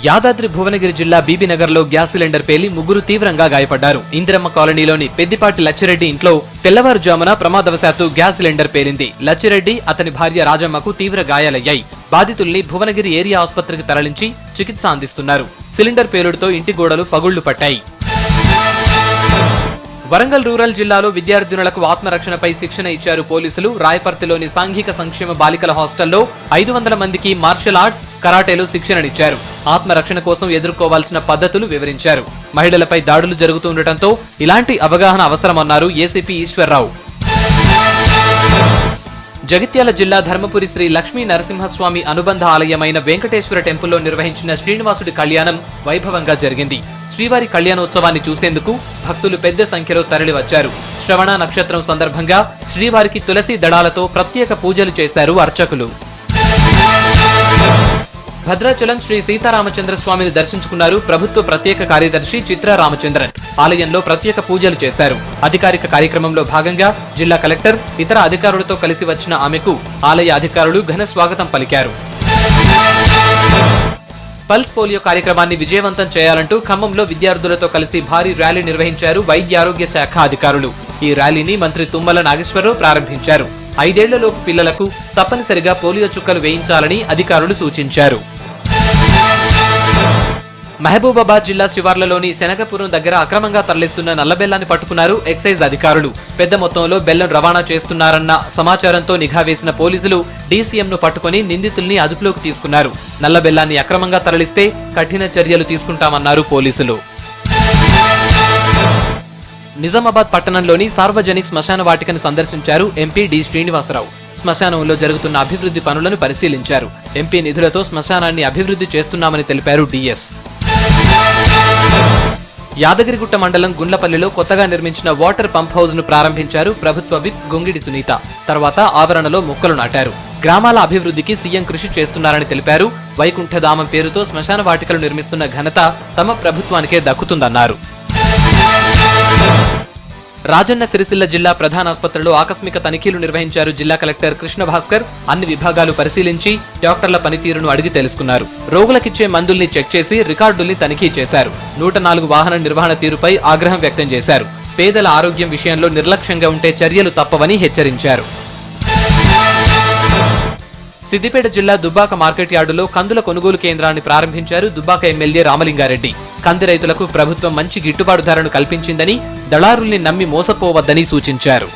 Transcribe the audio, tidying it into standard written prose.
యాదాద్రి భువనగిరి జిల్లా బీబీనగర్లో gas cylinder పేలి ముగ్గురు తీవ్రంగా గాయపడ్డారు. ఇందిరమ్మ కాలనీలోని పెద్దిపాటి లచ్చిరెడ్డి ఇంట్లో తెల్లవారుజామున ప్రమాదవశాత్తు గ్యాస్ సిలిండర్ పేలింది. లచ్చిరెడ్డి, అతని భార్య రాజమ్మకు తీవ్ర గాయాలయ్యాయి. బాధితుల్ని భువనగిరి ఏరియా ఆసుపత్రికి తరలించి చికిత్స అందిస్తున్నారు. సిలిండర్ పేలుడుతో ఇంటి గోడలు పగుళ్లు పట్టాయి. వరంగల్ రూరల్ జిల్లాలో విద్యార్థినులకు ఆత్మరక్షణపై శిక్షణ ఇచ్చారు పోలీసులు. రాయపర్తిలోని సాంఘిక సంక్షేమ బాలికల హాస్టల్లో 500 మందికి మార్షల్ ఆర్ట్స్, కరాటేలో శిక్షణనిచ్చారు. ఆత్మరక్షణ కోసం ఎదుర్కోవాల్సిన పద్ధతులు వివరించారు. మహిళలపై దాడులు జరుగుతుండటంతో ఇలాంటి అవగాహన అవసరమన్నారు ఏసీపీ ఈశ్వర్రావు. జగిత్యాల జిల్లా ధర్మపురి శ్రీ లక్ష్మీ నరసింహస్వామి అనుబంధ ఆలయమైన వెంకటేశ్వర టెంపుల్లో నిర్వహించిన శ్రీనివాసుడి కళ్యాణం వైభవంగా జరిగింది. శ్రీవారి కళ్యాణోత్సవాన్ని చూసేందుకు భక్తులు పెద్ద సంఖ్యలో తరలివచ్చారు. శ్రవణ నక్షత్రం సందర్భంగా శ్రీవారికి తులసి దళాలతో ప్రత్యేక పూజలు చేశారు అర్చకులు. భద్రాచలం శ్రీ సీతారామచంద్ర స్వామిని దర్శించుకున్నారు ప్రభుత్వ ప్రత్యేక కార్యదర్శి చిత్రా రామచంద్రన్. ఆలయంలో ప్రత్యేక పూజలు చేశారు. అధికారిక కార్యక్రమంలో భాగంగా జిల్లా కలెక్టర్, ఇతర అధికారులతో కలిసి వచ్చిన ఆమెకు ఆలయ అధికారులు ఘన స్వాగతం పలికారు. పల్స్ పోలియో కార్యక్రమాన్ని విజయవంతం చేయాలంటూ ఖమ్మంలో విద్యార్థులతో కలిసి భారీ ర్యాలీ నిర్వహించారు వైద్య ఆరోగ్య శాఖ అధికారులు. ఈ ర్యాలీని మంత్రి తుమ్మల నాగేశ్వరరావు ప్రారంభించారు. 5 ఏళ్లలోపు పిల్లలకు తప్పనిసరిగా పోలియో చుక్కలు వేయించాలని అధికారులు సూచించారు. మహబూబాబాద్ జిల్లా శివార్లలోని శనగపురం దగ్గర అక్రమంగా తరలిస్తున్న నల్లబెల్లాన్ని పట్టుకున్నారు ఎక్సైజ్ అధికారులు. పెద్ద మొత్తంలో బెల్లం రవాణా చేస్తున్నారన్న సమాచారంతో నిఘా వేసిన పోలీసులు డీసీఎంను పట్టుకుని నిందితుల్ని అదుపులోకి తీసుకున్నారు. నల్లబెల్లాన్ని అక్రమంగా తరలిస్తే కఠిన చర్యలు తీసుకుంటామన్నారు పోలీసులు. నిజామాబాద్ పట్టణంలోని సార్వజనిక్ శ్మశాన వాటికను సందర్శించారు ఎంపీ డి శ్రీనివాసరావు. శ్మశానంలో జరుగుతున్న అభివృద్ధి పనులను పరిశీలించారు. ఎంపీ నిధులతో శ్మశానాన్ని అభివృద్ధి చేస్తున్నామని తెలిపారు డిఎస్. యాదగిరిగుట్ట మండలం గుండ్లపల్లిలో కొత్తగా నిర్మించిన వాటర్ పంప్ హౌస్ ను ప్రారంభించారు ప్రభుత్వ విప్ గొంగిడి సునీత. తర్వాత ఆవరణలో మొక్కలు నాటారు. గ్రామాల అభివృద్ధికి సీఎం కృషి చేస్తున్నారని తెలిపారు. వైకుంఠధామం పేరుతో శ్మశాన వాటికలు నిర్మిస్తున్న ఘనత తమ ప్రభుత్వానికే దక్కుతుందన్నారు. రాజన్న సిరిసిల్ల జిల్లా ప్రధాన ఆసుపత్రిలో ఆకస్మిక తనిఖీలు నిర్వహించారు జిల్లా కలెక్టర్ కృష్ణ భాస్కర్. అన్ని విభాగాలు పరిశీలించి డాక్టర్ల పనితీరును అడిగి తెలుసుకున్నారు. రోగులకిచ్చే మందుల్ని చెక్ చేసి రికార్డుల్ని తనిఖీ చేశారు. 104 వాహన నిర్వహణ తీరుపై ఆగ్రహం వ్యక్తం చేశారు. పేదల ఆరోగ్యం విషయంలో నిర్లక్ష్యంగా ఉంటే చర్యలు తప్పవని హెచ్చరించారు. సిద్దిపేట జిల్లా దుబ్బాక మార్కెట్ యార్డులో కందుల కొనుగోలు కేంద్రాన్ని ప్రారంభించారు దుబ్బాక ఎమ్మెల్యే రామలింగారెడ్డి. కంది రైతులకు ప్రభుత్వం మంచి గిట్టుబాటు ధరను కల్పించిందని, దళారుల్ని నమ్మి మోసపోవద్దని సూచించారు.